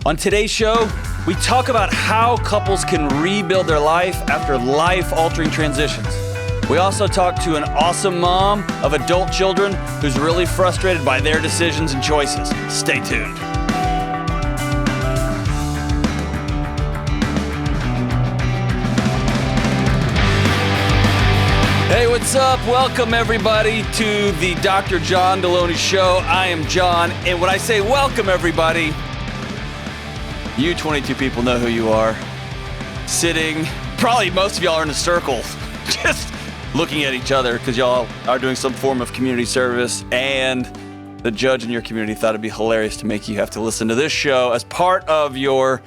On today's show, we talk about how couples can rebuild their life after life-altering transitions. We also talk to an awesome mom of adult children who's really frustrated by their decisions and choices. Stay tuned. Hey, what's up? Welcome, everybody, to the Dr. John Delony Show. I am John, and when I say welcome, everybody, you 22 people know who you are. Sitting, probably most of y'all are in a circle, just looking at each other because y'all are doing some form of community service, and the judge in your community thought it'd be hilarious to make you have to listen to this show as part of your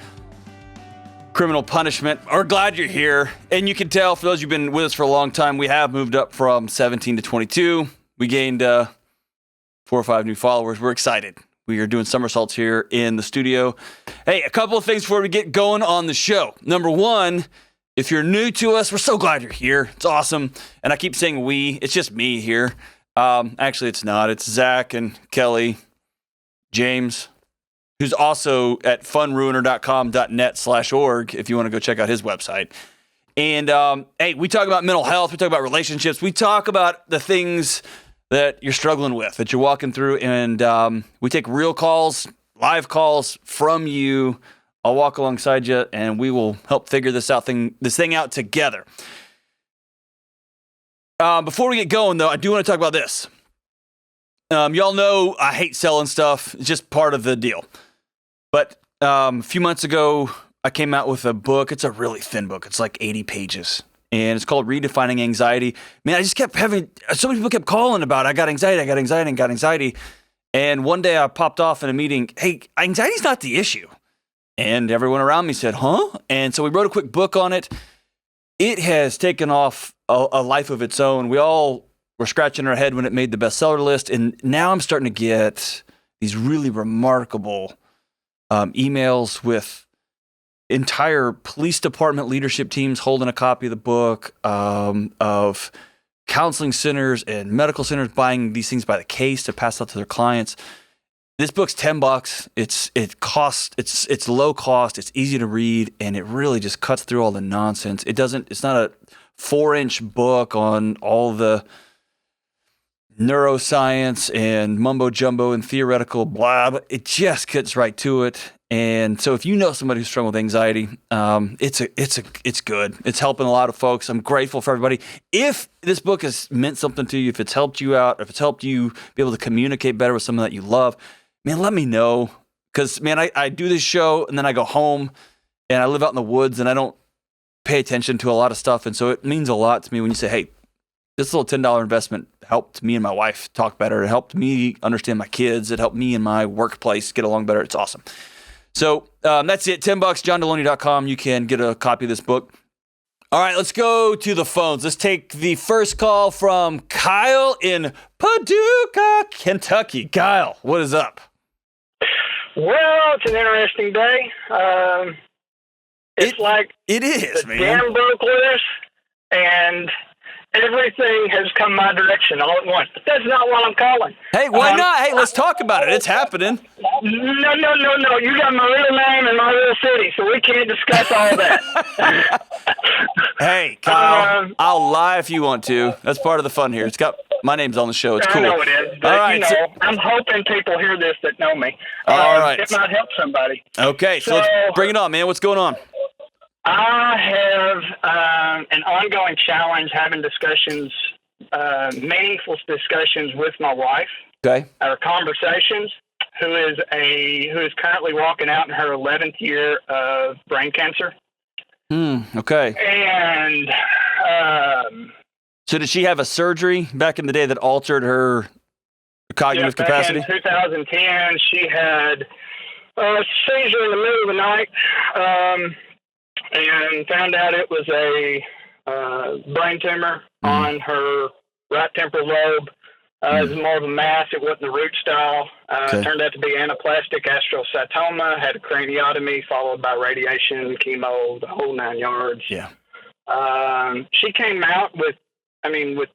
criminal punishment. We're glad you're here, and you can tell, for those who've been with us for a long time, we have moved up from 17 to 22. We gained 4 or 5 new followers. We're excited. We are doing somersaults here in the studio. Hey, a couple of things before we get going on the show. Number one, if you're new to us, we're so glad you're here. It's awesome. And I keep saying we. It's just me here. Actually, it's not. It's Zach and Kelly, James, who's also at funruiner.com.net/org if you want to go check out his website. And, hey, we talk about mental health. We talk about relationships. We talk about the things that you're struggling with, that you're walking through. And we take real calls, live calls from you. I'll walk alongside you, and we will help figure this thing out together. Before we get going, though, I do want to talk about this. Y'all know I hate selling stuff. It's just part of the deal. But a few months ago, I came out with a book. It's a really thin book. It's like 80 pages. And it's called Redefining Anxiety. Man, I just kept having, so many people kept calling about, I got anxiety. And one day I popped off in a meeting, hey, anxiety's not the issue. And everyone around me said, huh? And so we wrote a quick book on it. It has taken off a life of its own. We all were scratching our head when it made the bestseller list. And now I'm starting to get these really remarkable emails with entire police department leadership teams holding a copy of the book, of counseling centers and medical centers buying these things by the case to pass out to their clients. This book's $10. It's low cost, it's easy to read, and it really just cuts through all the nonsense. It's not a 4-inch book on all the neuroscience and mumbo jumbo and theoretical blah, but it just gets right to it. And so if you know somebody who's struggling with anxiety, it's good. It's helping a lot of folks. I'm grateful for everybody. If this book has meant something to you, if it's helped you out, if it's helped you be able to communicate better with someone that you love, man, let me know. Because, man, I do this show and then I go home and I live out in the woods and I don't pay attention to a lot of stuff. And so it means a lot to me when you say, hey, this little $10 investment helped me and my wife talk better. It helped me understand my kids. It helped me in my workplace get along better. It's awesome. So that's it. $10, johndelony.com. You can get a copy of this book. All right, let's go to the phones. Let's take the first call from Kyle in Paducah, Kentucky. Kyle, what is up? Well, it's an interesting day. It is, the dam broke loose, and everything has come my direction all at once. But that's not what I'm calling. Hey, why not? Hey, let's talk about it. It's happening. No. You got my real name and my real city, so we can't discuss all that. Hey, Kyle, I'll lie if you want to. That's part of the fun here. It's got my name's on the show. It's cool. I know it is. But, all right, I'm hoping people hear this that know me. All right. It might help somebody. Okay, so let's bring it on, man. What's going on? I have an ongoing challenge having discussions, meaningful discussions with my wife. Okay. Our conversations, who is currently walking out in her 11th year of brain cancer. Okay. And so did she have a surgery back in the day that altered her cognitive capacity? In 2010, she had a seizure in the middle of the night. And found out it was a brain tumor on her right temporal lobe. It was more of a mass. It wasn't the root style. Turned out to be anaplastic astrocytoma, had a craniotomy followed by radiation, chemo, the whole 9 yards. Yeah. She came out with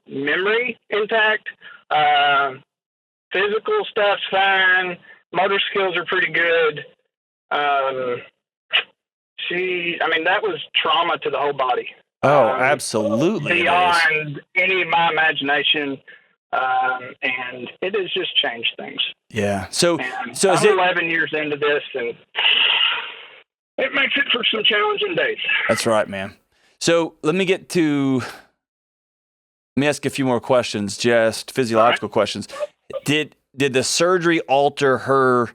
memory intact. Physical stuff's fine. Motor skills are pretty good. That was trauma to the whole body. Oh, absolutely. Beyond any of my imagination. And it has just changed things. Yeah. I'm 11 years into this, and it makes it for some challenging days. That's right, man. So let me ask you a few more questions, just physiological questions. Did the surgery alter her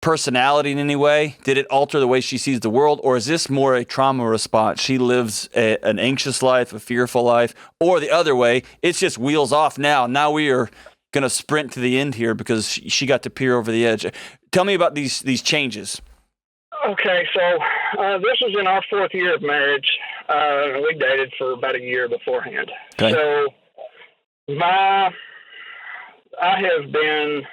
personality in any way? Did it alter the way she sees the world? Or is this more a trauma response? She lives an anxious life, a fearful life, or the other way, it's just wheels off now. Now we are going to sprint to the end here because she got to peer over the edge. Tell me about these changes. Okay, so this was in our 4th year of marriage. We dated for about a year beforehand. Okay. So I have been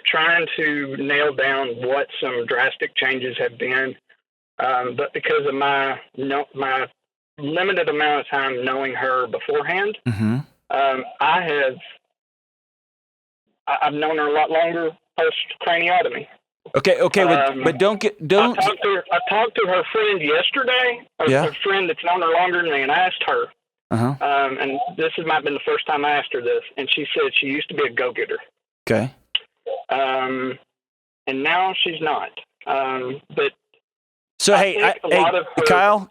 trying to nail down what some drastic changes have been, but because of my limited amount of time knowing her beforehand, mm-hmm. I've known her a lot longer post craniotomy. Okay, but don't. I talked to her friend yesterday, a friend that's known her longer than me, and I asked her. Uh-huh. And this might have been the first time I asked her this, and she said she used to be a go-getter. Okay. And now she's not. But so Kyle,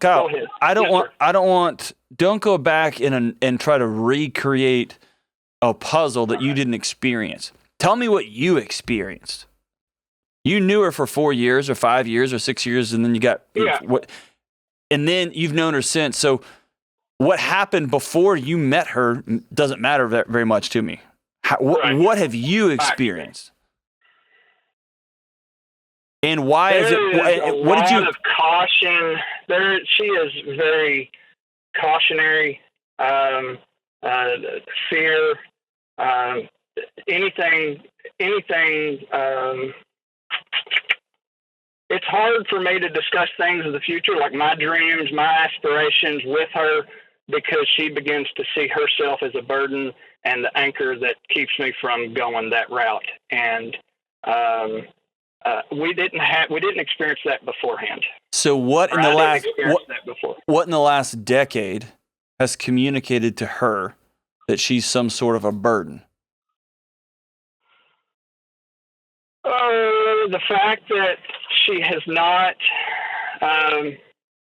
don't go back and try to recreate a puzzle that you didn't experience. Tell me what you experienced. You knew her for 4 years or 5 years or 6 years, and then and then you've known her since. So what happened before you met her doesn't matter very much to me. What have you experienced? And why is it? What did you? A lot of caution. She is very cautionary. Fear. Anything. It's hard for me to discuss things of the future, like my dreams, my aspirations, with her, because she begins to see herself as a burden and the anchor that keeps me from going that route. And we didn't experience that beforehand. So what in the last decade has communicated to her that she's some sort of a burden? The fact that she has not.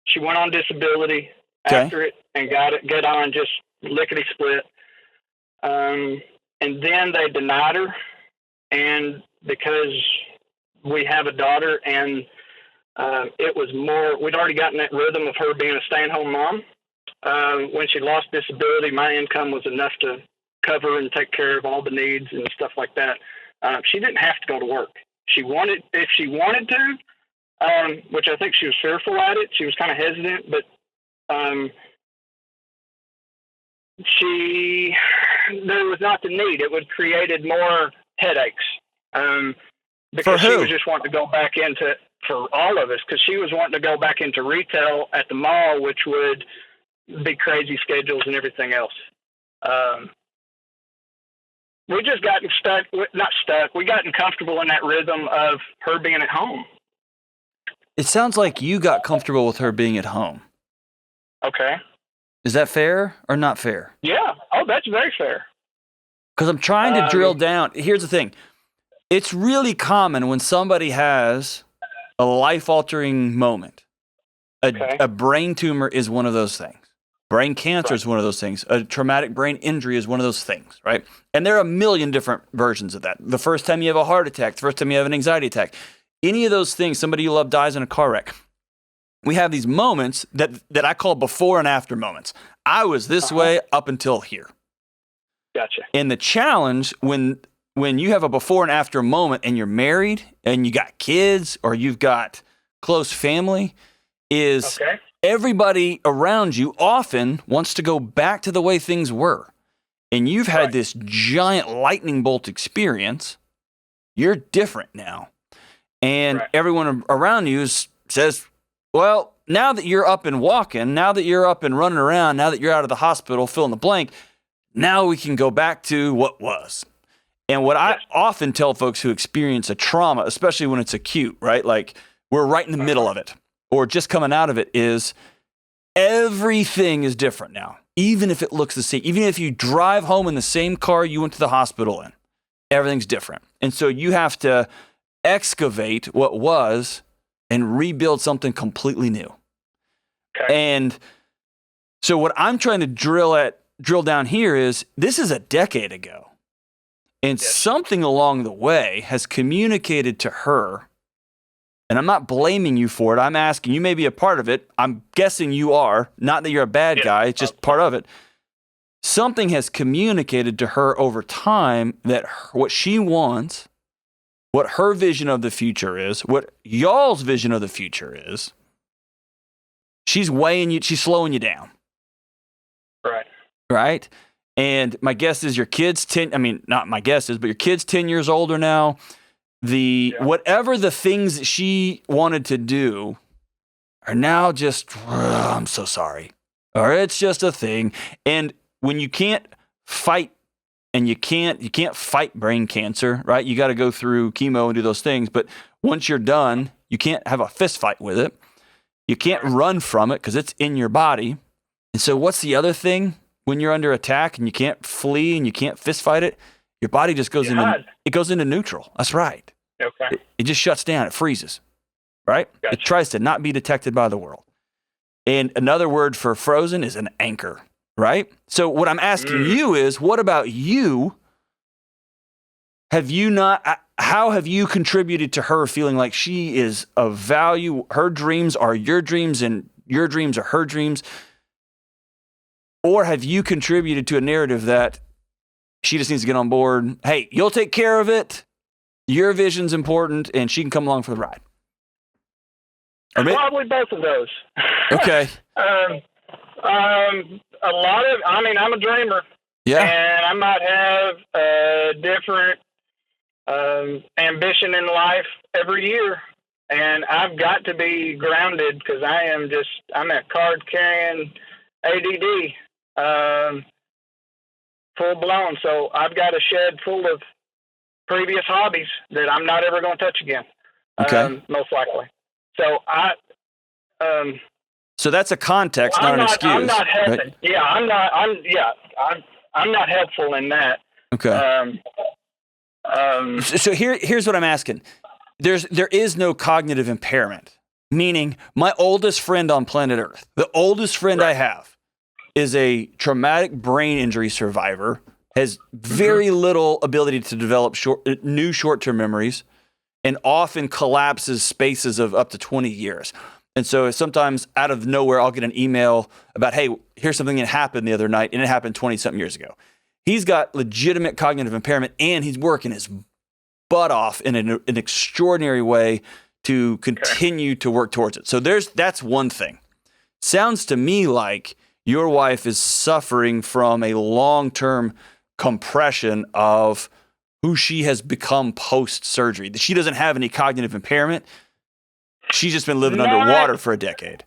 She went on disability after it and got on just lickety split. And then they denied her, and because we have a daughter, and it was more, we'd already gotten that rhythm of her being a stay-at-home mom. When she lost disability, my income was enough to cover and take care of all the needs and stuff like that. She didn't have to go to work. If she wanted to, which I think she was fearful at it. She was kind of hesitant, but there was not the need. It would created more headaches. Because she was just wanting to go back into, for all of us, because she was wanting to go back into retail at the mall, which would be crazy schedules and everything else. We just gotten we gotten comfortable in that rhythm of her being at home. It sounds like you got comfortable with her being at home. Okay. Is that fair or not fair? Yeah. Oh, that's very fair. Because I'm trying to drill down. Here's the thing. It's really common when somebody has a life-altering moment. A brain tumor is one of those things. Brain cancer is one of those things. A traumatic brain injury is one of those things, right? And there are a million different versions of that. The first time you have a heart attack, the first time you have an anxiety attack, any of those things, somebody you love dies in a car wreck. We have these moments that I call before and after moments. I was this way up until here. Gotcha. And the challenge when you have a before and after moment and you're married and you got kids or you've got close family is everybody around you often wants to go back to the way things were. And you've had this giant lightning bolt experience. You're different now. And everyone around you says, well, now that you're up and walking, now that you're up and running around, now that you're out of the hospital, fill in the blank, now we can go back to what was. And what I often tell folks who experience a trauma, especially when it's acute, right? Like we're right in the middle of it or just coming out of it, is everything is different now. Even if it looks the same, even if you drive home in the same car you went to the hospital in, everything's different. And so you have to excavate what was and rebuild something completely new. Okay. And so what I'm trying to drill down here is this is a decade ago. And something along the way has communicated to her, and I'm not blaming you for it. I'm asking, you may be a part of it. I'm guessing you are. Not that you're a bad guy. It's just part of it. Something has communicated to her over time that what she wants, what her vision of the future is, what y'all's vision of the future is, she's slowing you down. Right. Right? And my guess is your kid's not my guess is, but your kid's 10 years older now. Whatever the things that she wanted to do are now just, I'm so sorry. Or it's just a thing. And when you can't fight and you can't fight brain cancer, right? You got to go through chemo and do those things. But once you're done, you can't have a fist fight with it. You can't run from it because it's in your body. And so what's the other thing when you're under attack and you can't flee and you can't fist fight it? Your body just goes into neutral. That's right. Okay. It just shuts down. It freezes, right? Gotcha. It tries to not be detected by the world. And another word for frozen is an anchor, right? So what I'm asking you is, what about you? How have you contributed to her feeling like she is of value? Her dreams are your dreams and your dreams are her dreams. Or have you contributed to a narrative that she just needs to get on board? Hey, you'll take care of it. Your vision's important, and she can come along for the ride. Probably both of those. Okay. I'm a dreamer. Yeah. And I might have a different ambition in life every year. And I've got to be grounded because I'm at card carrying ADD, full blown. So I've got a shed full of previous hobbies that I'm not ever going to touch again. Okay. Most likely. So so that's a context, not an excuse. I'm not helping. Right? Yeah, I'm not helpful in that. Okay. So here's what I'm asking. There is no cognitive impairment, meaning my oldest friend on planet Earth, the oldest friend I have, is a traumatic brain injury survivor, has very little ability to develop new short-term memories, and often collapses spaces of up to 20 years. And so sometimes out of nowhere, I'll get an email about, hey, here's something that happened the other night, and it happened 20-something years ago. He's got legitimate cognitive impairment, and he's working his butt off in an extraordinary way to continue to work towards it. So that's one thing. Sounds to me like your wife is suffering from a long-term compression of who she has become post-surgery. She doesn't have any cognitive impairment. She's just been living underwater for a decade.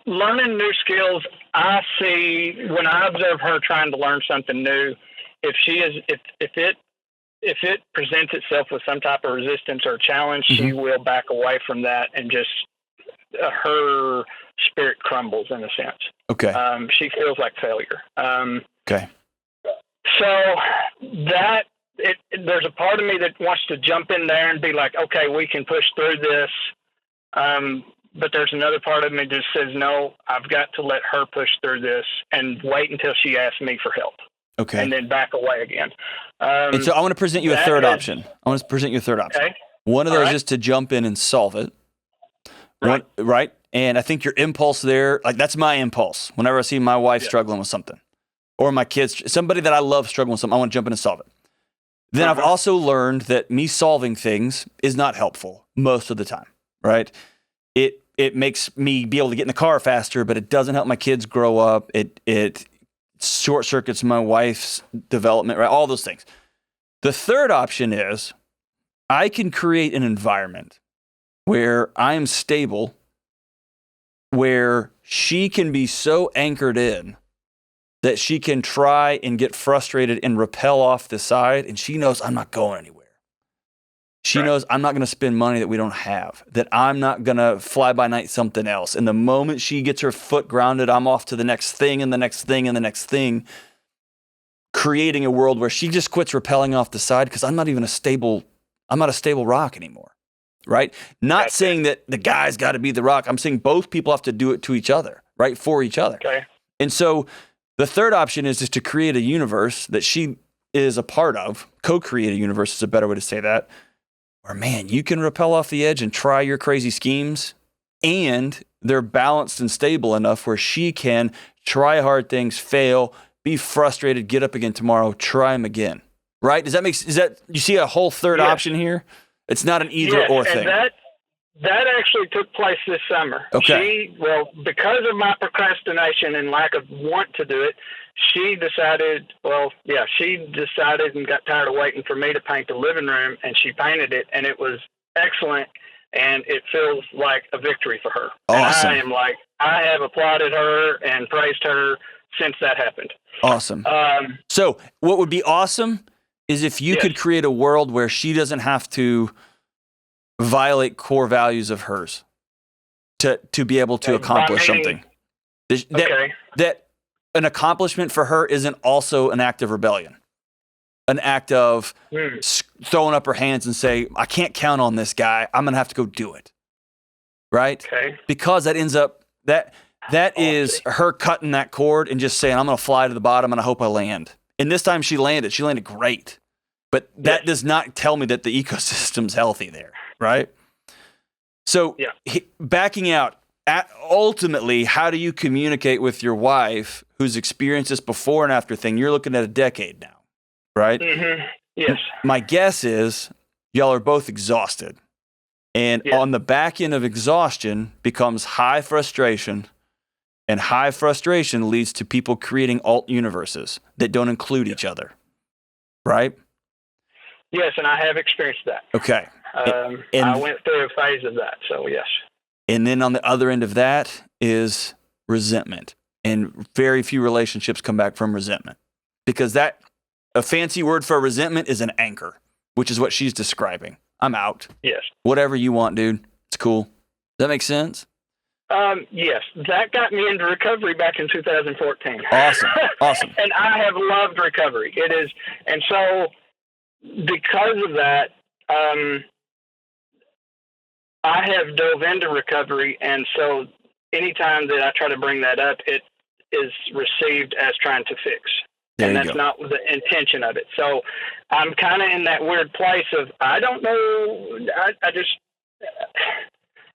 Learning new skills, I see when I observe her trying to learn something new, if it presents itself with some type of resistance or challenge, she will back away from that and just her spirit crumbles in a sense. Okay. She feels like failure. Okay. So there's a part of me that wants to jump in there and be like, okay, we can push through this. But there's another part of me that says, no, I've got to let her push through this and wait until she asks me for help. Okay. And then back away again. And so I want to present you a third option. Okay. One of those is to jump in and solve it. Right. Right. And I think your impulse there, like that's my impulse. Whenever I see my wife struggling with something or my kids, somebody that I love struggling with something, I want to jump in and solve it. Then I've also learned that me solving things is not helpful most of the time, right? It makes me be able to get in the car faster, but it doesn't help my kids grow up. It short circuits my wife's development, right? All those things. The third option is I can create an environment where I am stable, where she can be so anchored in that she can try and get frustrated and rappel off the side, and she knows I'm not going anywhere. She knows I'm not going to spend money that we don't have, that I'm not going to fly by night something else. And the moment she gets her foot grounded, I'm off to the next thing and the next thing and the next thing, creating a world where she just quits rappelling off the side because I'm not a stable rock anymore, right? Not saying that the guy's got to be the rock. I'm saying both people have to do it to each other, right? For each other. Okay. And so the third option is to create a universe that she is a part of. Co-create a universe is a better way to say that. Where, man, you can rappel off the edge and try your crazy schemes, and they're balanced and stable enough where she can try hard things, fail, be frustrated, get up again tomorrow, try them again. Right? You see a whole third option here? It's not an either or thing. That actually took place this summer. Okay. Because of my procrastination and lack of want to do it, she decided and got tired of waiting for me to paint the living room, and she painted it, and it was excellent, and it feels like a victory for her. Awesome. And I have applauded her and praised her since that happened. Awesome. So what would be awesome is if you could create a world where she doesn't have to violate core values of hers to be able to accomplish something. That an accomplishment for her isn't also an act of rebellion, an act of throwing up her hands and say, I can't count on this guy. I'm going to have to go do it. Right? Okay. Because that ends up, that is her cutting that cord and just saying, I'm going to fly to the bottom and I hope I land. And this time she landed great. But that does not tell me that the ecosystem's healthy there. Right? So backing out, ultimately, how do you communicate with your wife who's experienced this before and after thing? You're looking at a decade now, right? Mm-hmm. Yes. My guess is y'all are both exhausted. And on the back end of exhaustion becomes high frustration, and high frustration leads to people creating alt universes that don't include each other, right? Yes, and I have experienced that. Okay. And I went through a phase of that, so yes. And then on the other end of that is resentment. And very few relationships come back from resentment. Because a fancy word for resentment is an anchor, which is what she's describing. I'm out. Yes. Whatever you want, dude. It's cool. Does that make sense? Yes. That got me into recovery back in 2014. Awesome. And I have loved recovery. It is, and so because of that, I have dove into recovery, and so anytime that I try to bring that up, it is received as trying to fix. And that's not the intention of it. So I'm kind of in that weird place of, I don't know,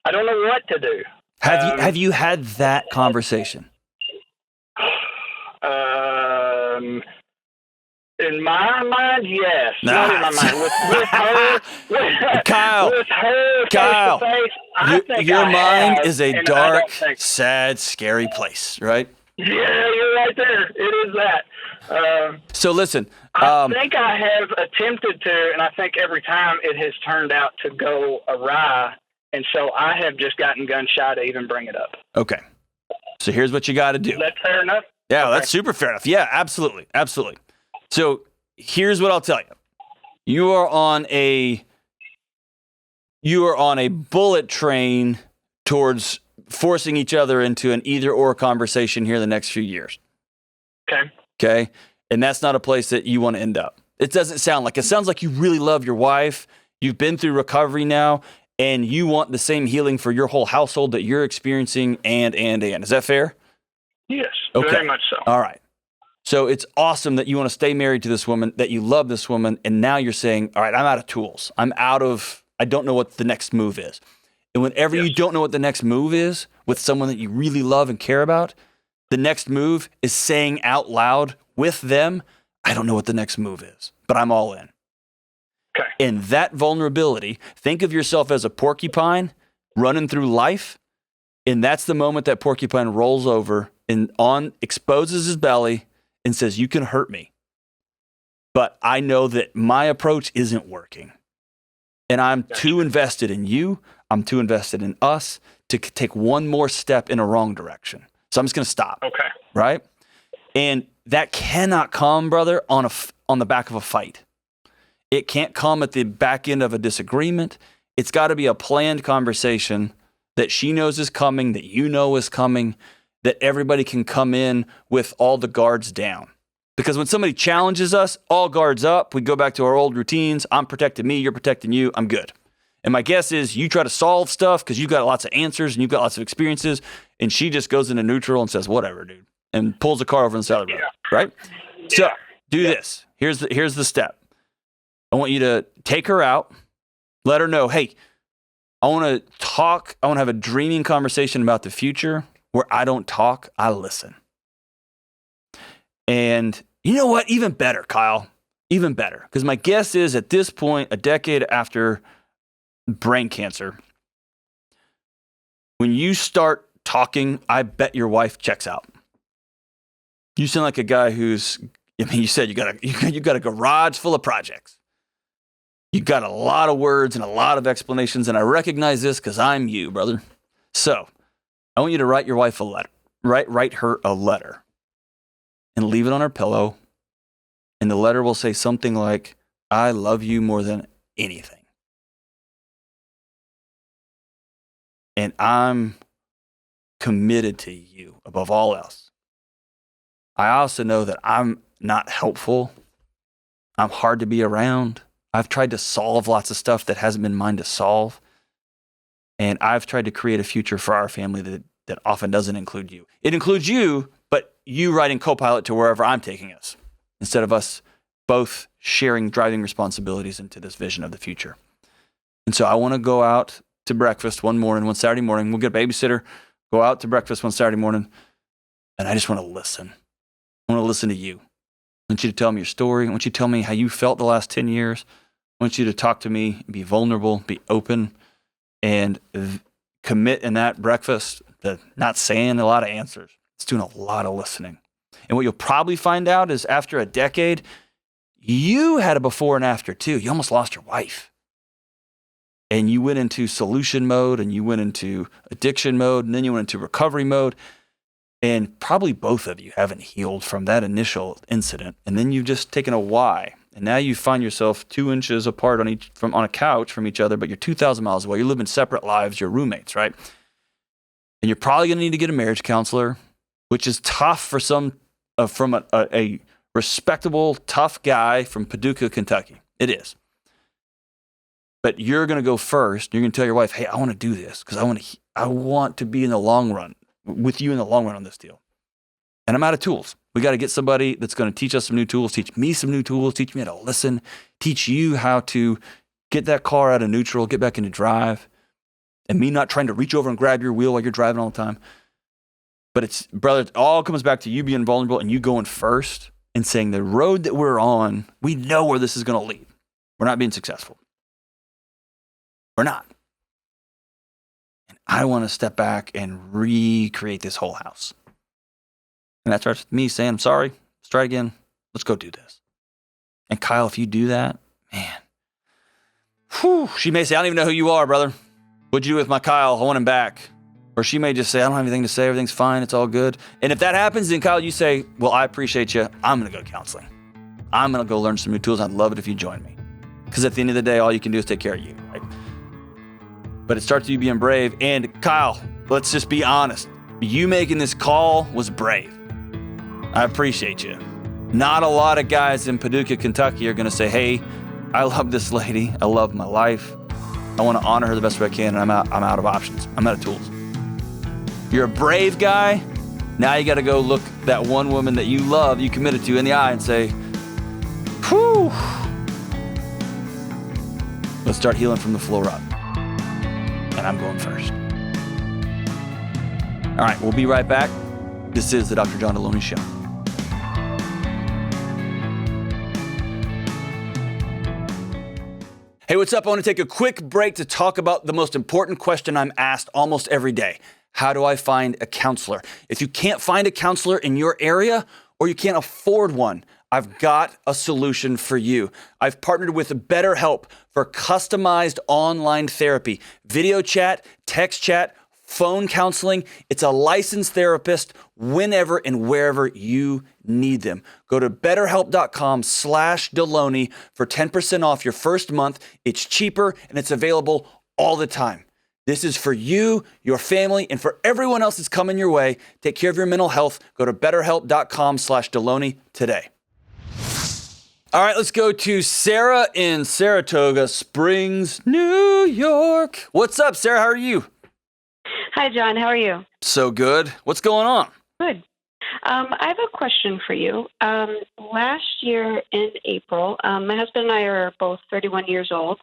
I don't know what to do. Have you had that conversation? In my mind, yes. Not in my mind. With her, Kyle, with her face-to-face, I think your mind have, is a dark, sad, scary place, right? Yeah, you're right there. It is that. So listen. I think I have attempted to, and I think every time it has turned out to go awry, and so I have just gotten gun shy to even bring it up. Okay. So here's what you got to do. Is that fair enough? Yeah, okay. That's super fair enough. Yeah, absolutely. Absolutely. So here's what I'll tell you. You are on a bullet train towards forcing each other into an either or conversation here the next few years. Okay. And that's not a place that you want to end up. It doesn't sound like it. Sounds like you really love your wife. You've been through recovery now, and you want the same healing for your whole household that you're experiencing and. Is that fair? Yes, okay. Very much so. All right. So it's awesome that you want to stay married to this woman, that you love this woman, and now you're saying, all right, I'm out of tools. I don't know what the next move is. And whenever you don't know what the next move is with someone that you really love and care about, the next move is saying out loud with them, I don't know what the next move is, but I'm all in. Okay. In that vulnerability, think of yourself as a porcupine running through life, and that's the moment that porcupine rolls over and exposes his belly and says, you can hurt me, but I know that my approach isn't working. And I'm too invested in you. I'm too invested in us to take one more step in a wrong direction. So I'm just going to stop. Okay. Right? And that cannot come, brother, on the back of a fight. It can't come at the back end of a disagreement. It's got to be a planned conversation that she knows is coming, that you know is coming, that everybody can come in with all the guards down. Because when somebody challenges us, all guards up, we go back to our old routines. I'm protecting me, you're protecting you, I'm good. And my guess is you try to solve stuff because you've got lots of answers and you've got lots of experiences, and she just goes into neutral and says, whatever, dude, and pulls the car over on the side of the road, right? Yeah. So do this. Here's the step. I want you to take her out, let her know, hey, I want to talk. I want to have a dreaming conversation about the future where I don't talk, I listen. And you know what? Even better, Kyle. Even better. Because my guess is at this point, a decade after brain cancer, when you start talking, I bet your wife checks out. You sound like a guy who's, you said you got a garage full of projects. You got a lot of words and a lot of explanations, and I recognize this because I'm you, brother. So I want you to write your wife a letter. Write her a letter and leave it on her pillow. And the letter will say something like, I love you more than anything. And I'm committed to you above all else. I also know that I'm not helpful. I'm hard to be around. I've tried to solve lots of stuff that hasn't been mine to solve. And I've tried to create a future for our family that often doesn't include you. It includes you, but you riding co-pilot to wherever I'm taking us, instead of us both sharing driving responsibilities into this vision of the future. And so I want to go out to breakfast one Saturday morning. We'll get a babysitter, go out to breakfast one Saturday morning, and I just want to listen. I want to listen to you. I want you to tell me your story. I want you to tell me how you felt the last 10 years. I want you to talk to me, be vulnerable, be open, and commit in that breakfast to not saying a lot of answers. It's doing a lot of listening. And what you'll probably find out is after a decade, you had a before and after too. You almost lost your wife. And you went into solution mode, and you went into addiction mode, and then you went into recovery mode. And probably both of you haven't healed from that initial incident. And then you've just taken a Y. And now you find yourself 2 inches apart on a couch from each other, but you're 2,000 miles away. You're living separate lives. You're roommates, right? And you're probably going to need to get a marriage counselor, which is tough for some from a respectable, tough guy from Paducah, Kentucky. It is. But you're going to go first. You're going to tell your wife, hey, I want to do this because I want to be in the long run with you in the long run on this deal. And I'm out of tools. We got to get somebody that's going to teach us some new tools, teach me some new tools, teach me how to listen, teach you how to get that car out of neutral, get back into drive, and me not trying to reach over and grab your wheel while you're driving all the time. But it's, brother, it all comes back to you being vulnerable and you going first and saying the road that we're on, we know where this is going to lead. We're not being successful. We're not. And I want to step back and recreate this whole house. And that starts with me saying, I'm sorry, let's try again. Let's go do this. And Kyle, if you do that, man, she may say, I don't even know who you are, brother. What'd you do with my Kyle? I want him back. Or she may just say, I don't have anything to say. Everything's fine. It's all good. And if that happens, then Kyle, you say, well, I appreciate you. I'm going to go to counseling. I'm going to go learn some new tools. I'd love it if you join me. Because at the end of the day, all you can do is take care of you, right? But it starts with you being brave. And Kyle, let's just be honest. You making this call was brave. I appreciate you. Not a lot of guys in Paducah, Kentucky are going to say, hey, I love this lady. I love my life. I want to honor her the best way I can, and I'm out of options. I'm out of tools. You're a brave guy. Now you got to go look that one woman that you love, you committed to in the eye and say, whew. Let's start healing from the floor up. And I'm going first. All right, we'll be right back. This is the Dr. John Delony Show. Hey, what's up? I want to take a quick break to talk about the most important question I'm asked almost every day. How do I find a counselor? If you can't find a counselor in your area or you can't afford one, I've got a solution for you. I've partnered with BetterHelp for customized online therapy, video chat, text chat, phone counseling. It's a licensed therapist whenever and wherever you need them. Go to betterhelp.com/Delony for 10% off your first month. It's cheaper and it's available all the time. This is for you, your family, and for everyone else that's coming your way. Take care of your mental health. Go to betterhelp.com/Delony today. All right, let's go to Sarah in Saratoga Springs, New York. What's up, Sarah? How are you? Hi, John. How are you? So good. What's going on? Good. I have a question for you. Last year in April, my husband and I are both 31 years old.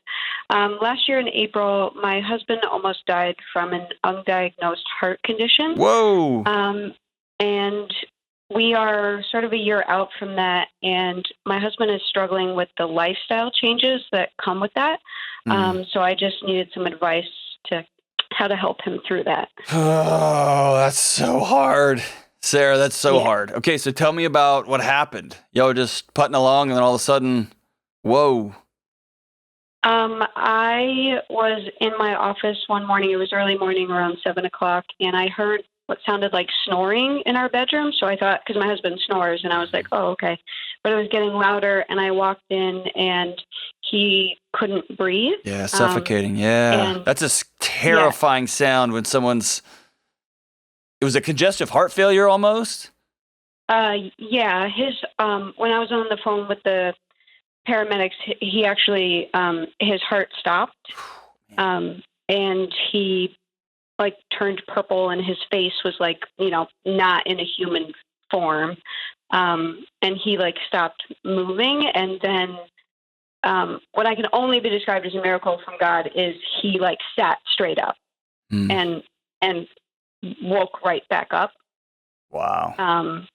Last year in April, my husband almost died from an undiagnosed heart condition. Whoa. And we are sort of a year out from that, and my husband is struggling with the lifestyle changes that come with that. So I just needed some advice to how to help him through that. Oh, that's so hard. Sarah, that's so hard. Okay, so tell me about what happened. Y'all were just putting along, and then all of a sudden, whoa. I was in my office one morning. It was early morning, around 7 o'clock, and I heard what sounded like snoring in our bedroom. So I thought, because my husband snores, and I was like, oh, okay. But it was getting louder, and I walked in, and he couldn't breathe. Yeah, suffocating. That's a terrifying sound when someone's... It was a congestive heart failure almost? Yeah. His when I was on the phone with the paramedics, he actually, his heart stopped. And he like turned purple, and his face was like, not in a human form. And he like stopped moving. And then what I can only be described as a miracle from God is he like sat straight up and woke right back up. Wow.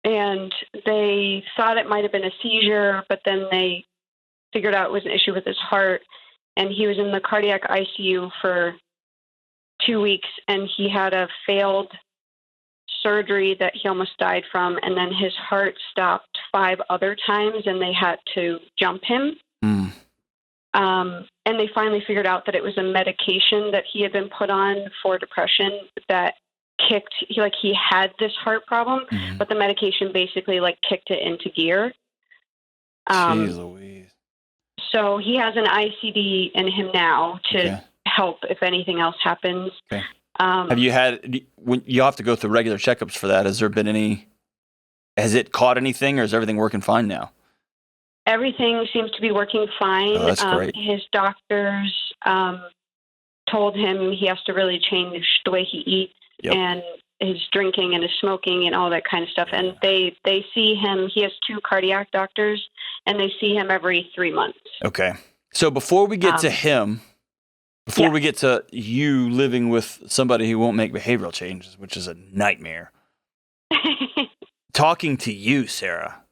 And they thought it might have been a seizure, but then they figured out it was an issue with his heart. And he was in the cardiac ICU for 2 weeks, and he had a failed surgery that he almost died from. And then his heart stopped 5 other times, and they had to jump him. And they finally figured out that it was a medication that he had been put on for depression that kicked, he had this heart problem, but the medication basically like kicked it into gear. Jeez Louise. So he has an ICD in him now to help if anything else happens. Okay. Have you had, when you have to go through regular checkups for that, has it caught anything, or is everything working fine now? Everything seems to be working fine. Oh, that's great. His doctors told him he has to really change the way he eats and his drinking and his smoking and all that kind of stuff. And they see him. He has 2 cardiac doctors, and they see him every 3 months. Okay. So before we get to him, we get to you living with somebody who won't make behavioral changes, which is a nightmare, talking to you, Sarah.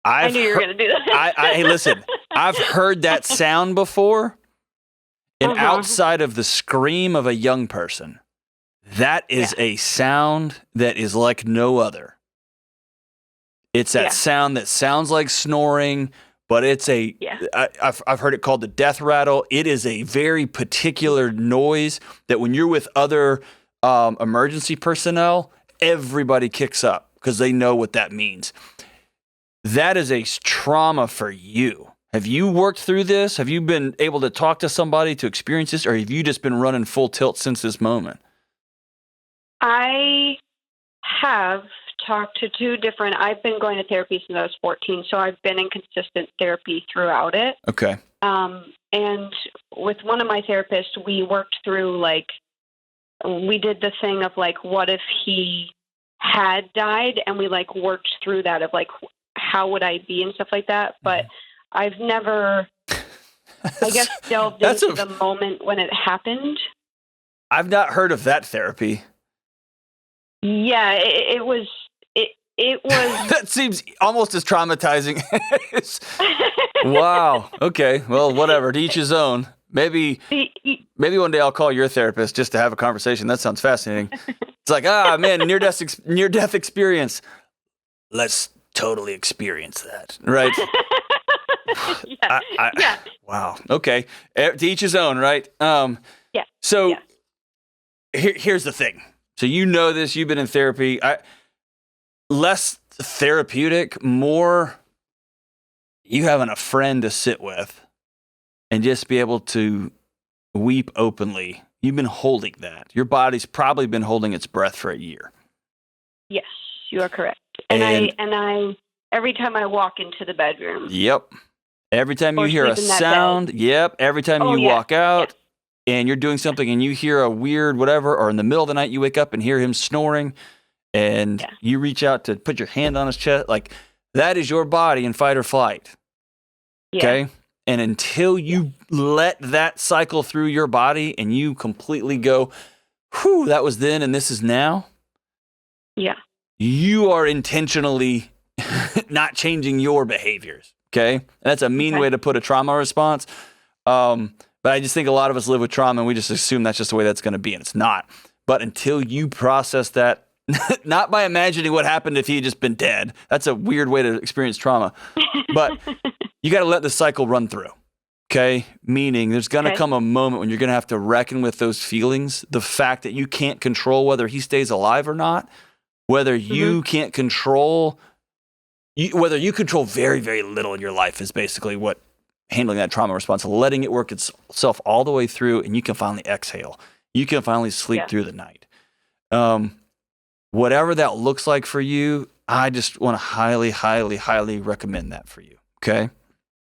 I knew you were going to do that. Hey, listen, I've heard that sound before, and outside of the scream of a young person, that is a sound that is like no other. It's that sound that sounds like snoring, but it's I've heard it called the death rattle. It is a very particular noise that when you're with other emergency personnel, everybody kicks up because they know what that means. That is a trauma for you. Have you worked through this? Have you been able to talk to somebody to experience this, or have you just been running full tilt since this moment? I have talked to 2 different, I've been going to therapy since I was 14, so I've been in consistent therapy throughout it. Okay. And with one of my therapists, we worked through, we did the thing of, what if he had died, and we, worked through that of, how would I be and stuff like that. But I've never, I guess, delved into the moment when it happened. I've not heard of that therapy. Yeah, it was. That seems almost as traumatizing. Wow. Okay. Well, whatever. To each his own. Maybe one day I'll call your therapist just to have a conversation. That sounds fascinating. It's like, man, near-death experience. Let's totally experience that, right? Yeah. Wow. Okay. To each his own, right? So here's the thing. So you know this. You've been in therapy. Less therapeutic, more you having a friend to sit with and just be able to weep openly. You've been holding that. Your body's probably been holding its breath for a year. Yes, you are correct. And I every time I walk into the bedroom. Yep. Every time you Or hear a sleep in that sound, bed. yep. Every time you walk out and you're doing something and you hear a weird whatever, or in the middle of the night you wake up and hear him snoring and you reach out to put your hand on his chest, like that is your body in fight or flight. Yeah. Okay? And until you let that cycle through your body and you completely go, whew, that was then and this is now. Yeah. You are intentionally not changing your behaviors. Okay. And that's a mean way to put a trauma response. But I just think a lot of us live with trauma and we just assume that's just the way that's going to be. And it's not. But until you process that, not by imagining what happened if he had just been dead. That's a weird way to experience trauma. But you got to let the cycle run through. Okay. Meaning there's going to come a moment when you're going to have to reckon with those feelings. The fact that you can't control whether he stays alive or not, whether you can't control, whether you control very, very little in your life is basically what handling that trauma response, letting it work itself all the way through, and you can finally exhale. You can finally sleep through the night. Whatever that looks like for you, I just want to highly, highly, highly recommend that for you. Okay?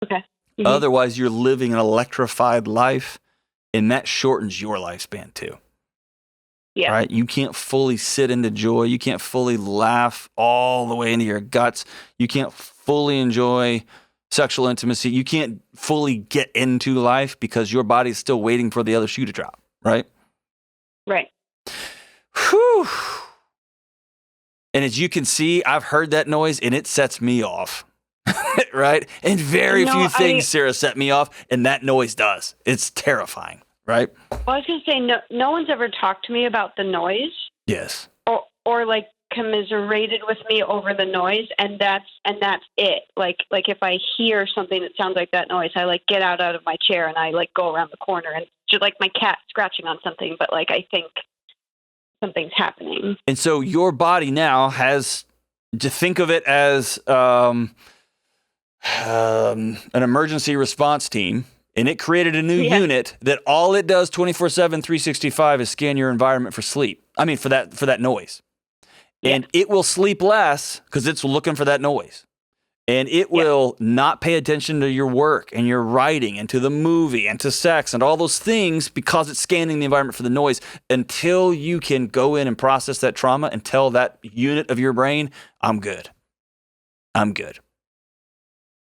Okay. Otherwise, you're living an electrified life, and that shortens your lifespan too. Yeah. Right? You can't fully sit into joy. You can't fully laugh all the way into your guts. You can't fully enjoy sexual intimacy. You can't fully get into life because your body's still waiting for the other shoe to drop. Right? Right. Whew. And as you can see, I've heard that noise and it sets me off. Right? And very few things, Sarah, set me off, and that noise does. It's terrifying. Right? Well, I was going to say, no one's ever talked to me about the noise. Yes. Or like commiserated with me over the noise, and that's it. Like if I hear something that sounds like that noise, I like get out of my chair and I like go around the corner, and just like my cat scratching on something, but like I think something's happening. And so your body now has to think of it as an emergency response team. And it created a new unit that all it does 24/7, 365 is scan your environment for sleep. I mean, for that noise. And it will sleep less because it's looking for that noise. And it will not pay attention to your work and your writing and to the movie and to sex and all those things because it's scanning the environment for the noise until you can go in and process that trauma and tell that unit of your brain, I'm good. I'm good.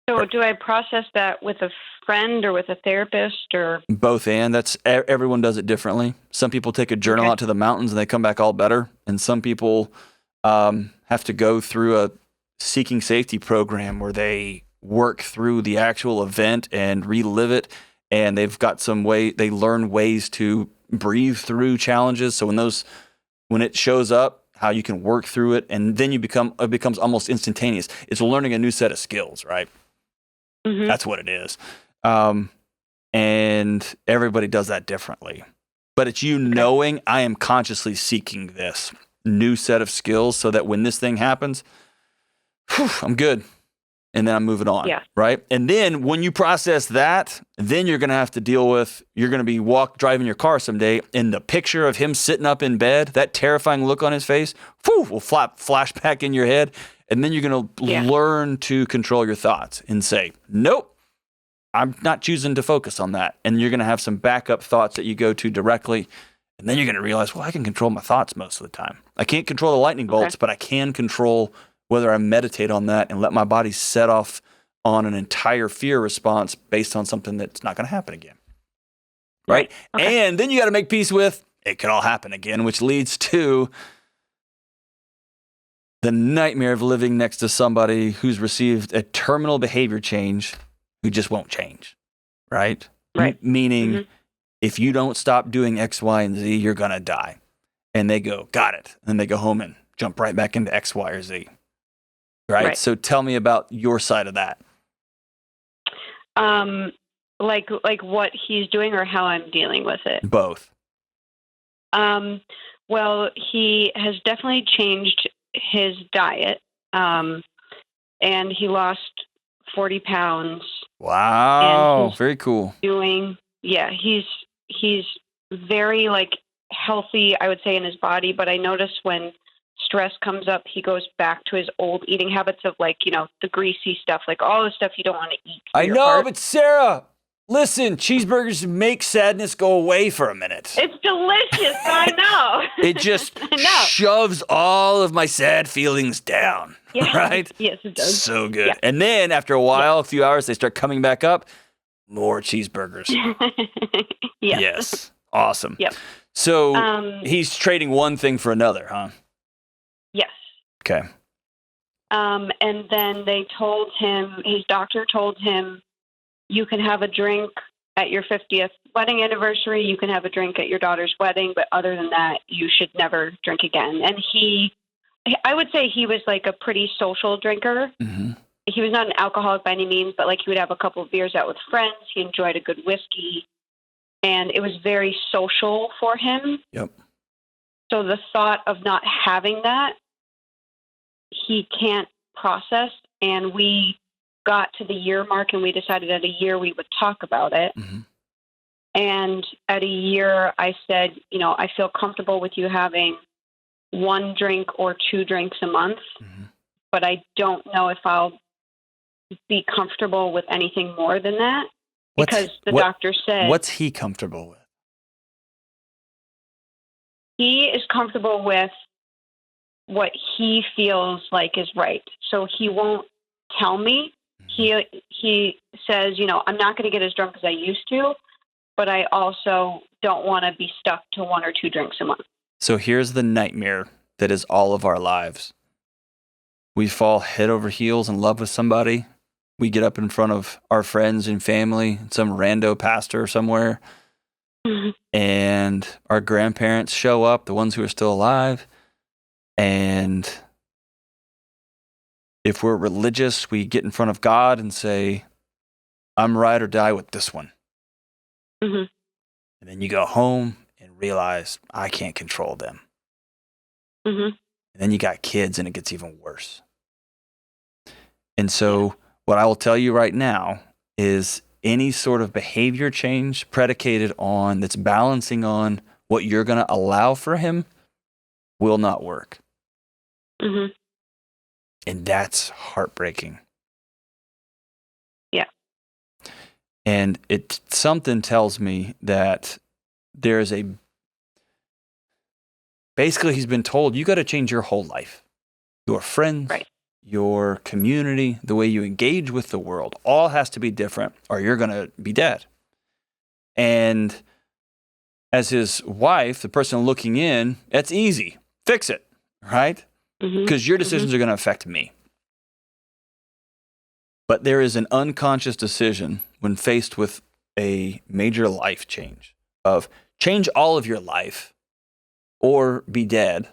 So do I process that with a friend or with a therapist or? Both, and everyone does it differently. Some people take a journal out to the mountains and they come back all better. And some people have to go through a seeking safety program where they work through the actual event and relive it. And they've got they learn ways to breathe through challenges. So when it shows up, how you can work through it, and then it becomes almost instantaneous. It's learning a new set of skills, right? That's what it is. And everybody does that differently. But it's you knowing I am consciously seeking this new set of skills so that when this thing happens, I'm good. And then I'm moving on. Yeah. Right? And then when you process that, then you're going to have to deal with, you're going to be driving your car someday, and the picture of him sitting up in bed, that terrifying look on his face, will flash back in your head. And then you're going to learn to control your thoughts and say, nope, I'm not choosing to focus on that. And you're going to have some backup thoughts that you go to directly. And then you're going to realize, well, I can control my thoughts most of the time. I can't control the lightning bolts, but I can control whether I meditate on that and let my body set off on an entire fear response based on something that's not going to happen again. Right? And then you got to make peace with, it could all happen again, which leads to the nightmare of living next to somebody who's received a terminal behavior change who just won't change, right? Meaning, if you don't stop doing X, Y, and Z, you're going to die. And they go, got it. And then they go home and jump right back into X, Y, or Z. Right? So tell me about your side of that. Like what he's doing or how I'm dealing with it? Both. Well, he has definitely changed his diet, and he lost 40 pounds. Wow, And he's very cool. He's very like healthy, I would say, in his body. But I notice when stress comes up, he goes back to his old eating habits of like, the greasy stuff, like all the stuff you don't want to eat. I know, but Sarah, listen, cheeseburgers make sadness go away for a minute. It's delicious, I know. It just shoves all of my sad feelings down, right? Yes, it does. So good. Yeah. And then after a while, a few hours, they start coming back up. More cheeseburgers. Yes. Awesome. Yep. So he's trading one thing for another, huh? Yes. Okay. And then his doctor told him, you can have a drink at your 50th wedding anniversary. You can have a drink at your daughter's wedding. But other than that, you should never drink again. And I would say he was like a pretty social drinker. Mm-hmm. He was not an alcoholic by any means, but like he would have a couple of beers out with friends. He enjoyed a good whiskey. And it was very social for him. Yep. So the thought of not having that, he can't process. And we got to the year mark and we decided at a year we would talk about it. Mm-hmm. And at a year, I said, I feel comfortable with you having 1 drink or 2 drinks a month, but I don't know if I'll be comfortable with anything more than that. Because the doctor said... What's he comfortable with? He is comfortable with what he feels like is right. So he won't tell me. He says, I'm not going to get as drunk as I used to, but I also don't want to be stuck to 1 or 2 drinks a month. So here's the nightmare that is all of our lives. We fall head over heels in love with somebody. We get up in front of our friends and family, some rando pastor somewhere, and our grandparents show up, the ones who are still alive. And if we're religious, we get in front of God and say, I'm ride or die with this one. Mm-hmm. And then you go home and realize I can't control them. Mm-hmm. And then you got kids and it gets even worse. And so what I will tell you right now is any sort of behavior change predicated on that's balancing on what you're going to allow for him will not work. Mm-hmm. And that's heartbreaking. Yeah. And something tells me that there's basically he's been told you got to change your whole life. Your friends, right, your community, the way you engage with the world, all has to be different or you're going to be dead. And as his wife, the person looking in, that's easy. Fix it, right? Because your decisions are going to affect me. But there is an unconscious decision when faced with a major life change of change all of your life or be dead.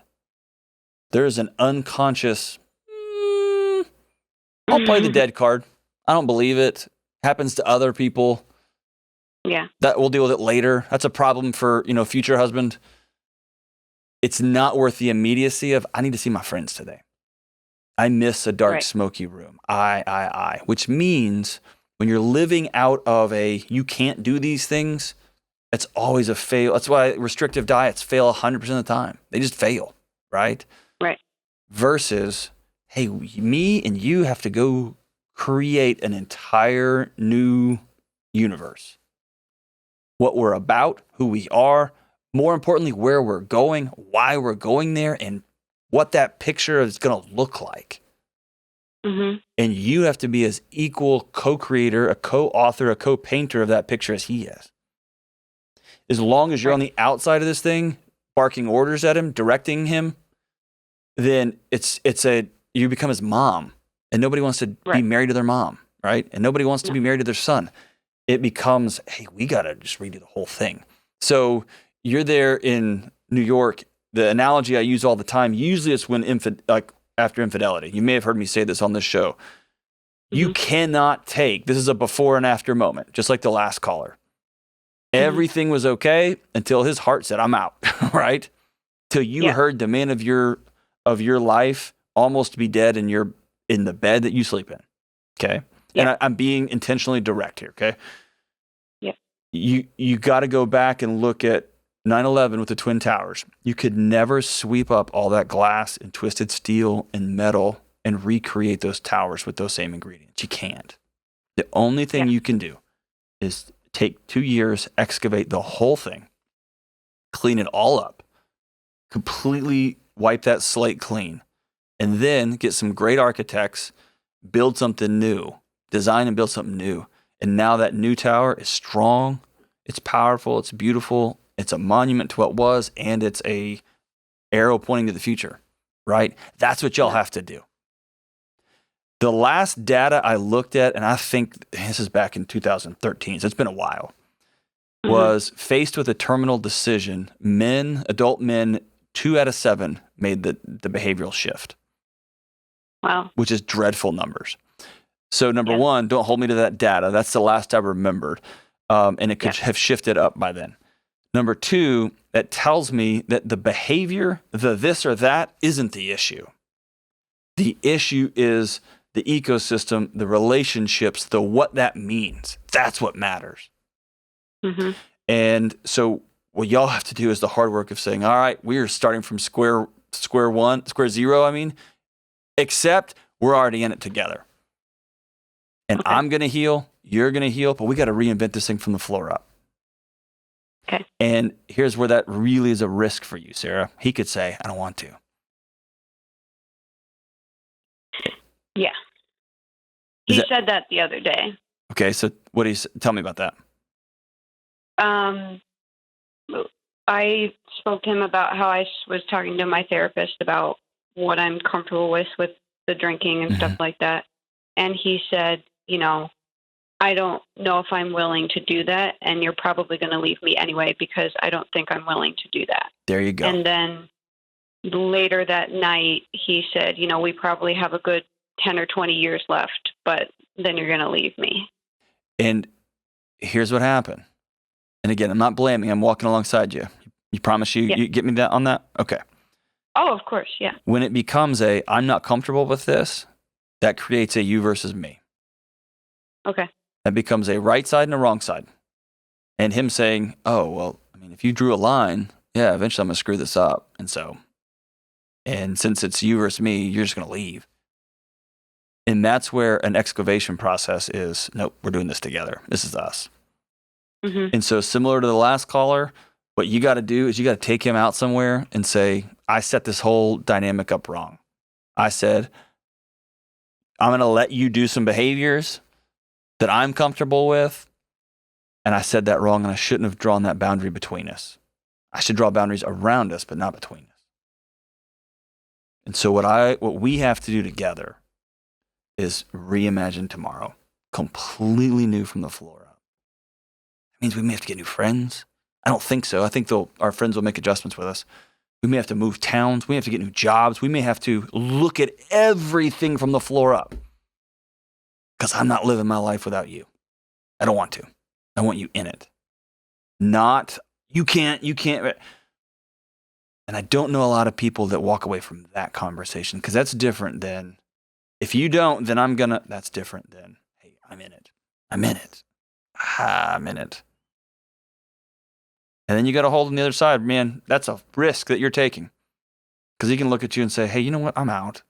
There's an unconscious, I'll play the dead card. I don't believe it. Happens to other people. Yeah. That we'll deal with it later. That's a problem for, future husband. It's not worth the immediacy of, I need to see my friends today. I miss a dark, smoky room. Which means when you're living out of you can't do these things, it's always a fail. That's why restrictive diets fail 100% of the time. They just fail, right? Right. Versus, hey, me and you have to go create an entire new universe. What we're about, who we are, more importantly, where we're going, why we're going there, and what that picture is going to look like. Mm-hmm. And you have to be as equal co-creator, a co-author, a co-painter of that picture as he is. As long as you're on the outside of this thing, barking orders at him, directing him, then you become his mom. And nobody wants to be married to their mom, right? And nobody wants to be married to their son. It becomes, hey, we got to just redo the whole thing. So you're there in New York. The analogy I use all the time, usually it's when after infidelity. You may have heard me say this on this show. You cannot take, this is a before and after moment, just like the last caller. Everything was okay until his heart said, I'm out, right? Till you heard the man of your life almost be dead in the bed that you sleep in. Okay. Yeah. And I'm being intentionally direct here. Okay. Yeah. You got to go back and look at 9/11 with the Twin Towers. You could never sweep up all that glass and twisted steel and metal and recreate those towers with those same ingredients. You can't. The only thing you can do is take 2 years, excavate the whole thing, clean it all up, completely wipe that slate clean, and then get some great architects, build something new, design and build something new. And now that new tower is strong, it's powerful, it's beautiful, it's a monument to what was, and it's a arrow pointing to the future, right? That's what y'all have to do. The last data I looked at, and I think this is back in 2013, so it's been a while, was faced with a terminal decision. Adult men, 2 out of 7 made the behavioral shift. Wow. Which is dreadful numbers. So number one, don't hold me to that data. That's the last I remembered. And it could have shifted up by then. Number two, that tells me that the behavior, the this or that, isn't the issue. The issue is the ecosystem, the relationships, the what that means. That's what matters. And so what y'all have to do is the hard work of saying, all right, we are starting from square zero, except we're already in it together. And I'm going to heal, you're going to heal, but we got to reinvent this thing from the floor up. Okay. And here's where that really is a risk for you, Sarah. He could say, I don't want to. Yeah. He said that the other day. Okay, so tell me about that. I spoke to him about how I was talking to my therapist about what I'm comfortable with the drinking and stuff like that. And he said, I don't know if I'm willing to do that, and you're probably going to leave me anyway because I don't think I'm willing to do that. There you go. And then later that night, he said, we probably have a good 10 or 20 years left, but then you're going to leave me. And here's what happened. And again, I'm not blaming. I'm walking alongside you. You promise you get me that on that? Okay. Oh, of course, yeah. When it becomes I'm not comfortable with this, that creates a you versus me. Okay. That becomes a right side and a wrong side. And him saying, oh, well, if you drew a line, eventually I'm going to screw this up. And since it's you versus me, you're just going to leave. And that's where an excavation process is, nope, we're doing this together. This is us. And so similar to the last caller, what you got to do is you got to take him out somewhere and say, I set this whole dynamic up wrong. I said, I'm going to let you do some behaviors that I'm comfortable with. And I said that wrong, and I shouldn't have drawn that boundary between us. I should draw boundaries around us, but not between us. And so what we have to do together is reimagine tomorrow, completely new from the floor up. It means we may have to get new friends. I don't think so. I think our friends will make adjustments with us. We may have to move towns. We have to get new jobs. We may have to look at everything from the floor up. Because I'm not living my life without you. I don't want to. I want you in it. Not, you can't. And I don't know a lot of people that walk away from that conversation, because that's different than, if you don't, then that's different than, hey, I'm in it. I'm in it. I'm in it. And then you got to hold on the other side. Man, that's a risk that you're taking. Because he can look at you and say, hey, you know what? I'm out.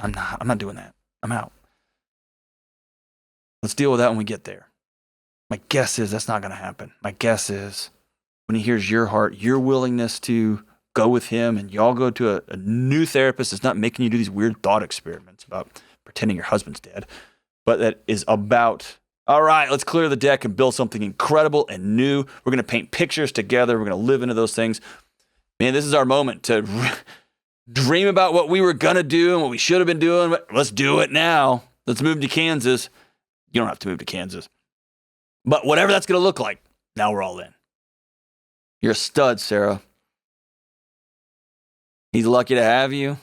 I'm not doing that. I'm out. Let's deal with that when we get there. My guess is that's not going to happen. My guess is when he hears your heart, your willingness to go with him, and y'all go to a new therapist that's not making you do these weird thought experiments about pretending your husband's dead, but that is about, all right, let's clear the deck and build something incredible and new. We're going to paint pictures together. We're going to live into those things. Man, this is our moment to dream about what we were going to do and what we should have been doing. Let's do it now. Let's move to Kansas. You don't have to move to Kansas. But whatever that's going to look like, now we're all in. You're a stud, Sarah. He's lucky to have you.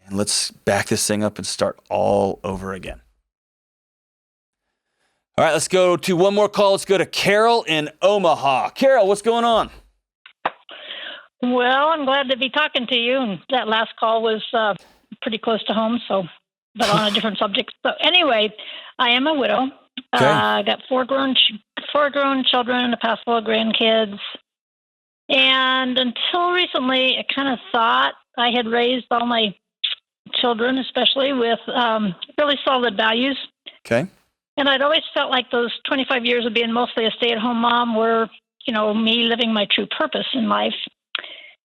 And let's back this thing up and start all over again. All right, let's go to one more call. Let's go to Carol in Omaha. Carol, what's going on? Well, I'm glad to be talking to you. And that last call was pretty close to home, but on a different subject. So anyway, I am a widow. Okay. I got four grown children, a past full of grandkids. And until recently, I kind of thought I had raised all my children, especially with really solid values. Okay. And I'd always felt like those 25 years of being mostly a stay-at-home mom were, me living my true purpose in life.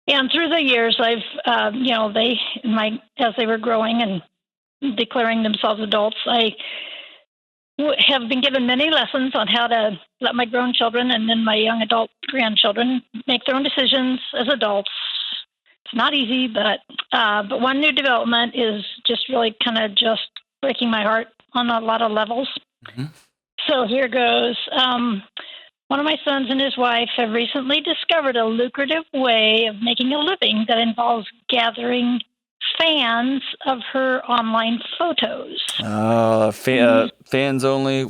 And through the years, I've, as they were growing and declaring themselves adults, I have been given many lessons on how to let my grown children and then my young adult grandchildren make their own decisions as adults. It's not easy, but one new development is just really kind of just breaking my heart on a lot of levels. Mm-hmm. So here goes. One of my sons and his wife have recently discovered a lucrative way of making a living that involves gathering fans of her online photos. Fans only?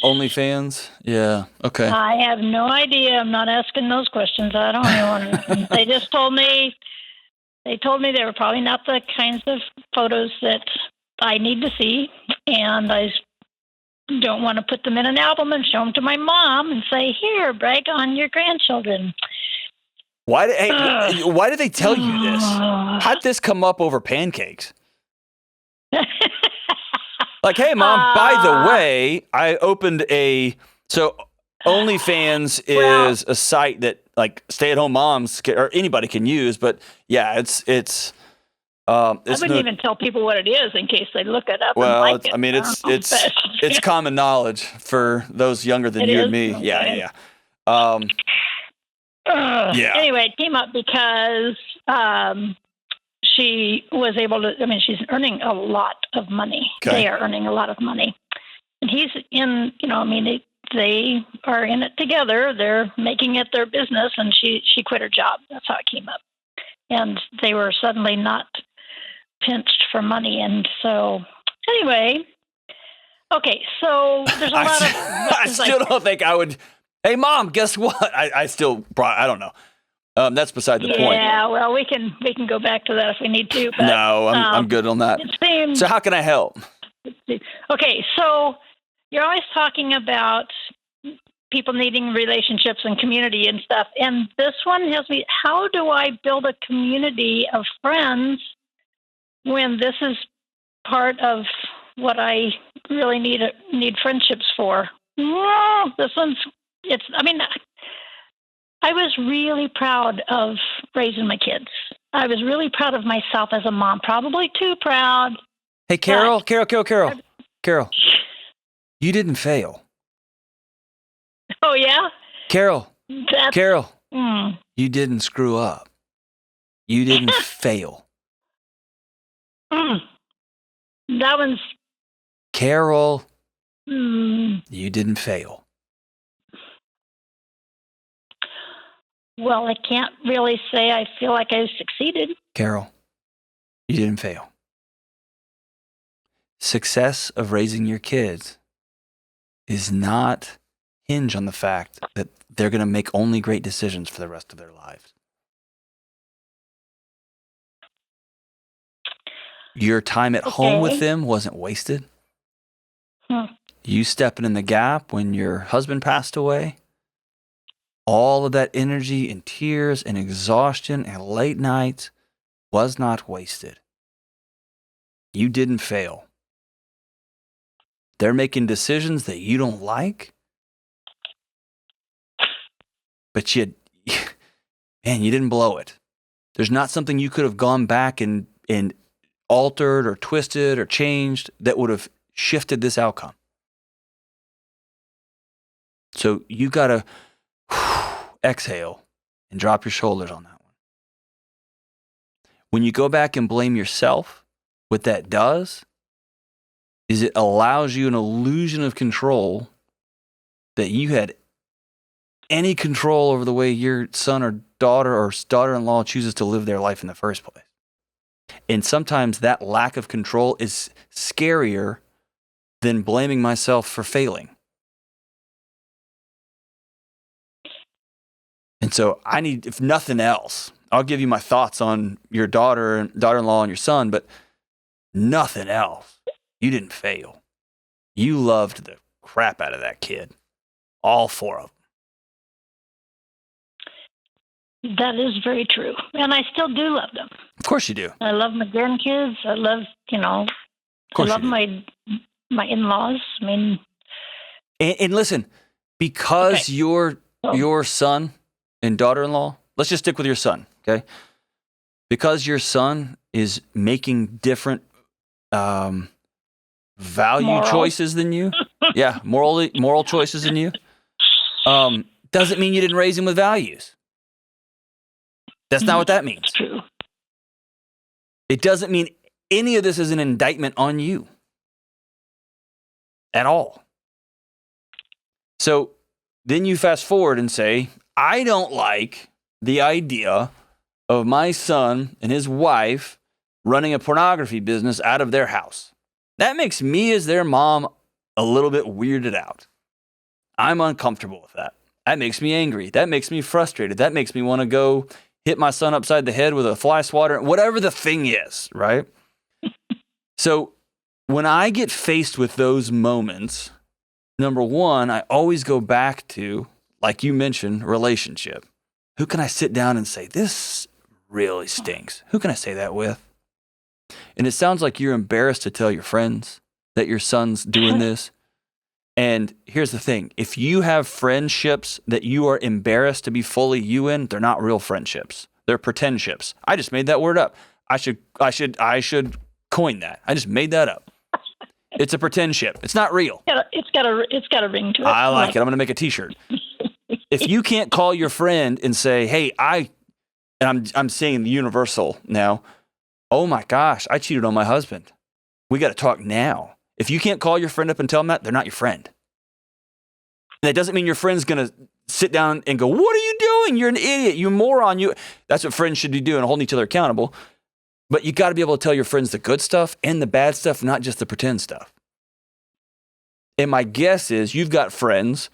Only fans? Yeah, okay. I have no idea. I'm not asking those questions. I don't even want to. They just told me, they were probably not the kinds of photos that I need to see, and I don't want to put them in an album and show them to my mom and say, here, brag on your grandchildren. Why did they tell you this? How'd this come up over pancakes? Like, hey, Mom, by the way, I opened OnlyFans is a site that like stay-at-home moms or anybody can use, but yeah, it's I wouldn't even tell people what it is in case they look it up. Well, and like it. I mean, it's common knowledge for those younger than you and me. Okay. Yeah. Anyway, it came up because she was able to. I mean, she's earning a lot of money. Okay. They are earning a lot of money, and he's in. They are in it together. They're making it their business, and she quit her job. That's how it came up, and they were suddenly not pinched for money. And so anyway, okay, so there's a lot of I still don't think I would. Hey, Mom, guess what? I don't know. That's beside the point. Yeah, well, we can go back to that if we need to. But, no, I'm good on that. So how can I help? Okay, so you're always talking about people needing relationships and community and stuff. And this one has me, how do I build a community of friends when this is part of what I really need friendships for? Well, I was really proud of raising my kids. I was really proud of myself as a mom, probably too proud. Hey, Carol, you didn't fail. Oh, yeah? Carol, you didn't screw up. You didn't fail. That one's... Carol, you didn't fail. Well, I can't really say I feel like I succeeded. Carol, you didn't fail. Success of raising your kids is not hinge on the fact that they're going to make only great decisions for the rest of their lives. Your time at home with them wasn't wasted. You stepping in the gap when your husband passed away, all of that energy and tears and exhaustion and late nights was not wasted. You didn't fail. They're making decisions that you don't like, but you didn't blow it. There's not something you could have gone back and altered or twisted or changed that would have shifted this outcome. So you got to exhale and drop your shoulders on that one. When you go back and blame yourself, what that does is it allows you an illusion of control that you had any control over the way your son or daughter-in-law chooses to live their life in the first place. And sometimes that lack of control is scarier than blaming myself for failing. And so I need, if nothing else, I'll give you my thoughts on your daughter-in-law and your son, but nothing else. You didn't fail. You loved the crap out of that kid. All 4 of them. That is very true. And I still do love them. Of course you do. I love my grandkids. I love, I love my in-laws. I mean, and listen, because your son and daughter-in-law, let's just stick with your son, okay? Because your son is making different value choices than you. Yeah, moral choices than you. Doesn't mean you didn't raise him with values. That's not what that means. True. It doesn't mean any of this is an indictment on you at all. So then you fast forward and say, I don't like the idea of my son and his wife running a pornography business out of their house. That makes me, as their mom, a little bit weirded out. I'm uncomfortable with that. That makes me angry. That makes me frustrated. That makes me want to go hit my son upside the head with a fly swatter, whatever the thing is, right? So when I get faced with those moments, number one, I always go back to, like you mentioned, relationship. Who can I sit down and say, this really stinks? Who can I say that with? And it sounds like you're embarrassed to tell your friends that your son's doing this. And here's the thing. If you have friendships that you are embarrassed to be fully you in, they're not real friendships. They're pretendships. I just made that word up. I should coin that. I just made that up. It's a pretendship. It's not real. It's got a ring to it. I like it. I'm going to make a t-shirt. If you can't call your friend and say, hey, I'm saying the universal now, oh my gosh, I cheated on my husband. We got to talk now. If you can't call your friend up and tell them that, they're not your friend. And that doesn't mean your friend's going to sit down and go, what are you doing? You're an idiot. You moron. That's what friends should be doing, holding each other accountable. But you got to be able to tell your friends the good stuff and the bad stuff, not just the pretend stuff. And my guess is you've got friends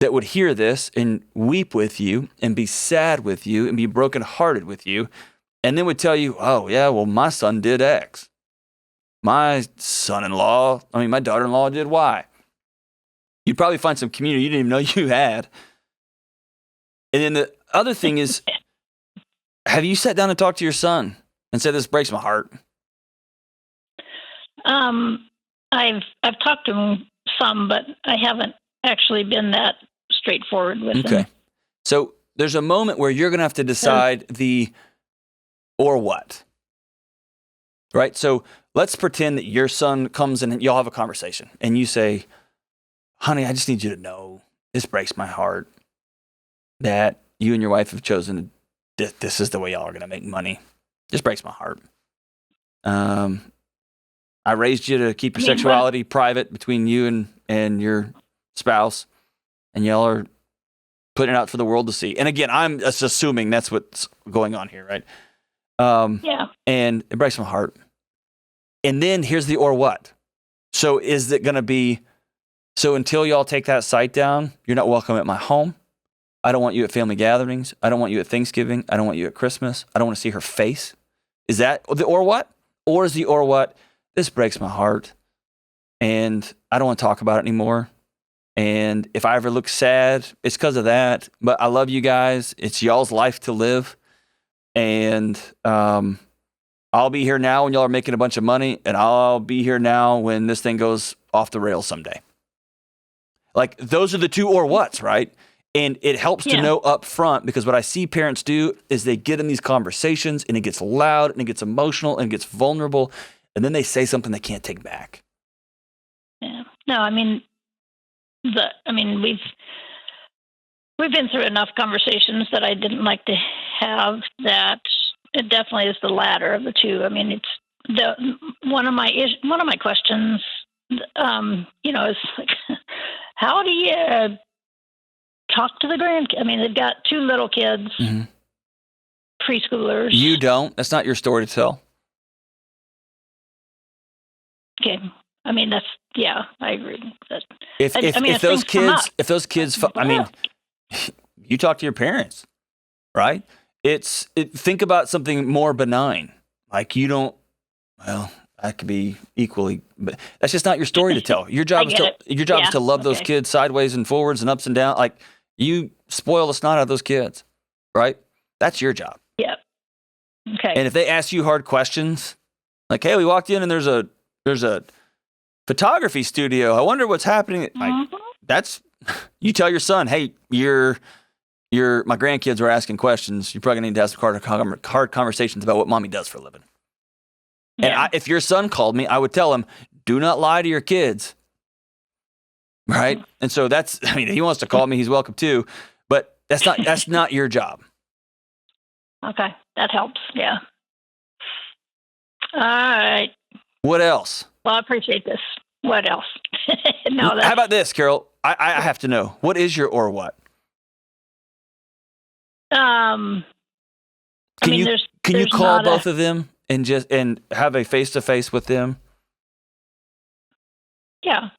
that would hear this and weep with you and be sad with you and be brokenhearted with you, and then would tell you, oh, yeah, well, my son did X. My daughter-in-law did Y. You'd probably find some community you didn't even know you had. And then the other thing is, have you sat down and talked to your son and said, this breaks my heart? I've talked to him some, but I haven't actually been that straightforward with him. Okay. So there's a moment where you're going to have to decide the or what. Right? So let's pretend that your son comes in and y'all have a conversation and you say, honey, I just need you to know this breaks my heart that you and your wife have chosen this is the way y'all are going to make money. This breaks my heart. I raised you to keep your sexuality private between you and your spouse, and y'all are putting it out for the world to see. And again, I'm just assuming that's what's going on here, right? Yeah. And it breaks my heart. And then here's the or what. So is it going to be, so until y'all take that site down, you're not welcome at my home. I don't want you at family gatherings. I don't want you at Thanksgiving. I don't want you at Christmas. I don't want to see her face. Is that the or what? Or is the or what? This breaks my heart and I don't want to talk about it anymore. And if I ever look sad, it's because of that. But I love you guys. It's y'all's life to live. And I'll be here now when y'all are making a bunch of money, and I'll be here now when this thing goes off the rails someday. Like, those are the two or whats, right? And it helps to know up front, because what I see parents do is they get in these conversations and it gets loud and it gets emotional and it gets vulnerable, and then they say something they can't take back. Yeah. No, I mean, we've been through enough conversations that I didn't like to have. That it definitely is the latter of the two. I mean, it's one of my questions, is like, how do you talk to the grandkids? I mean, they've got two little kids, preschoolers. You don't. That's not your story to tell. Okay. I mean, I agree. If those kids, You talk to your parents, right? Think about something more benign. Like that could be equally, but that's just not your story to tell. Your job is to love those kids sideways and forwards and ups and downs. Like, you spoil the snot out of those kids, right? That's your job. Yep. Okay. And if they ask you hard questions, like, hey, we walked in and there's a photography studio. I wonder what's happening. Like, you tell your son, hey, my grandkids were asking questions. You're probably going to need to have hard conversations about what mommy does for a living. Yeah. And if your son called me, I would tell him, do not lie to your kids. Right? And so he wants to call me, he's welcome too, but that's not your job. Okay. That helps. Yeah. All right. What else? Well, I appreciate this. What else? How about this, Carol? I have to know. What is your or what? Can you call both of them and have a face-to-face with them? Yeah.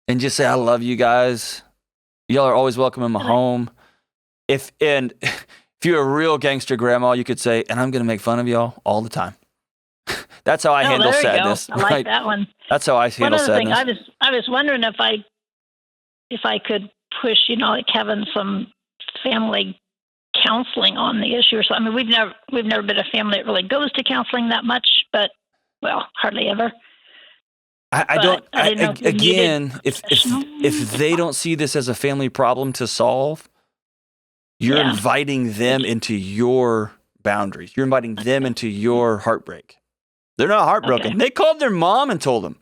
And just say, I love you guys. Y'all are always welcome in my home. If you're a real gangster grandma, you could say, and I'm going to make fun of y'all all the time. That's how I handle sadness. I like that one. That's how I handle sadness. One other thing, I was wondering if I could push, like having some family counseling on the issue or something. I mean, we've never been a family that really goes to counseling that much, but hardly ever. If they don't see this as a family problem to solve, you're inviting them into your boundaries. You're inviting them into your heartbreak. They're not heartbroken. Okay. They called their mom and told them.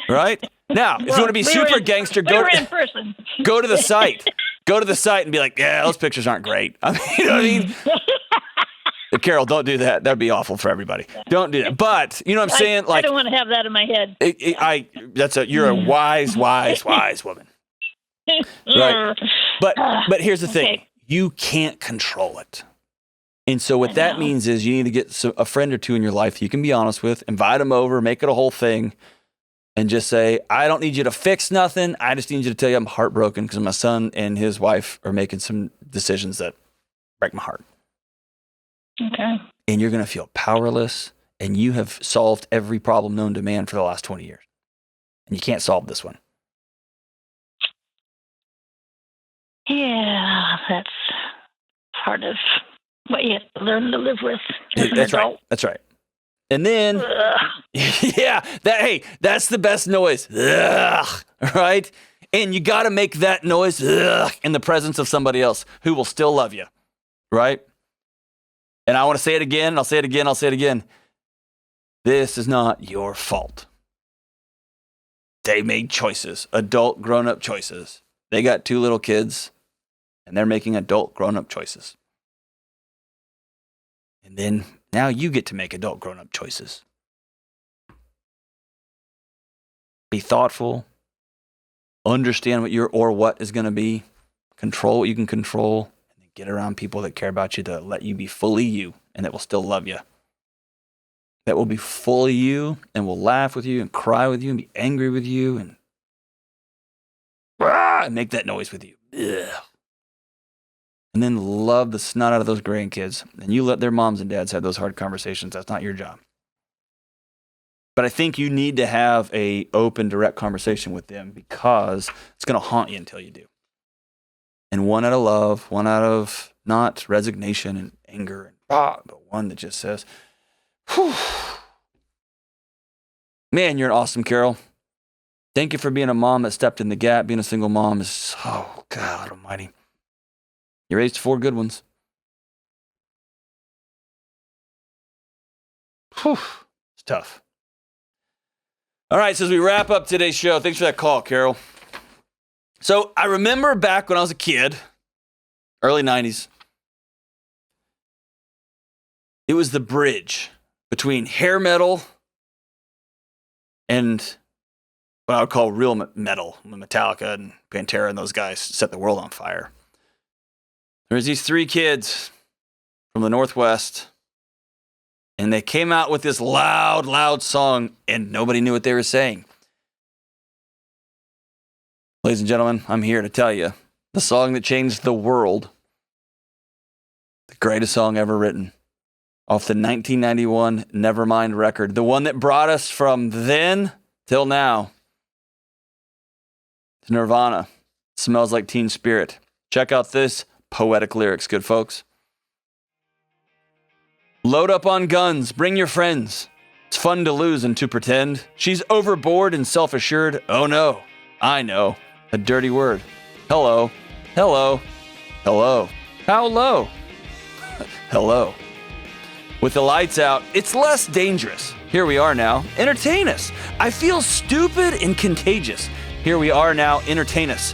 Right? Now, if you want to be super gangster, go to the site. Go to the site and be like, yeah, those pictures aren't great. I mean, you know what I mean? Carol, don't do that. That'd be awful for everybody. Don't do that. But you know what I'm saying? I don't want to have that in my head. You're a wise woman. Right. But here's the thing. You can't control it. And so what that means is you need to get a friend or two in your life you can be honest with, invite them over, make it a whole thing, and just say, I don't need you to fix nothing. I just need you to tell you I'm heartbroken because my son and his wife are making some decisions that break my heart. Okay. And you're going to feel powerless, and you have solved every problem known to man for the last 20 years. And you can't solve this one. Yeah, that's part of what you have to learn to live with. That's right. That's right. And then, that's the best noise. Ugh, right? And you got to make that noise in the presence of somebody else who will still love you, right? And I want to say it again. I'll say it again. This is not your fault. They made choices, adult, grown-up choices. They got 2 little kids, and they're making adult, grown-up choices. And then now you get to make adult, grown-up choices. Be thoughtful. Understand what your or what is going to be. Control what you can control. And then get around people that care about you to let you be fully you and that will still love you. That will be fully you and will laugh with you and cry with you and be angry with you and make that noise with you. Ugh. And then love the snot out of those grandkids. And you let their moms and dads have those hard conversations. That's not your job. But I think you need to have a open, direct conversation with them because it's going to haunt you until you do. And one out of love, one out of not resignation and anger, but one that just says, whew. Man, you're awesome, Carol. Thank you for being a mom that stepped in the gap. Being a single mom is, oh, God almighty. You raised 4 good ones. Whew. It's tough. All right, so as we wrap up today's show, thanks for that call, Carol. So I remember back when I was a kid, early 90s, it was the bridge between hair metal and what I would call real metal, Metallica and Pantera and those guys set the world on fire. There was these 3 kids from the Northwest, and they came out with this loud song, and nobody knew what they were saying. Ladies and gentlemen, I'm here to tell you The song that changed the world. The greatest song ever written. Off the 1991 Nevermind record. The one that brought us from then till now. To Nirvana. Smells Like Teen Spirit. Check out this poetic lyrics, good folks. Load up on guns, bring your friends. It's fun to lose and to pretend. She's overboard and self-assured. Oh no, I know. A dirty word. Hello, hello, hello. How low? Hello. With the lights out, it's less dangerous. Here we are now. Entertain us. I feel stupid and contagious. Here we are now. Entertain us.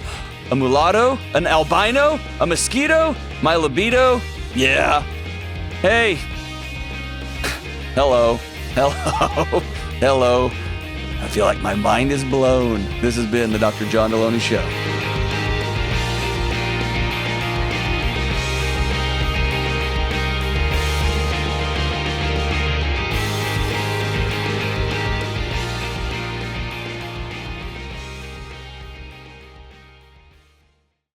A mulatto? An albino? A mosquito? My libido? Yeah. Hey. Hello. Hello. Hello. I feel like my mind is blown. This has been the Dr. John Delony Show.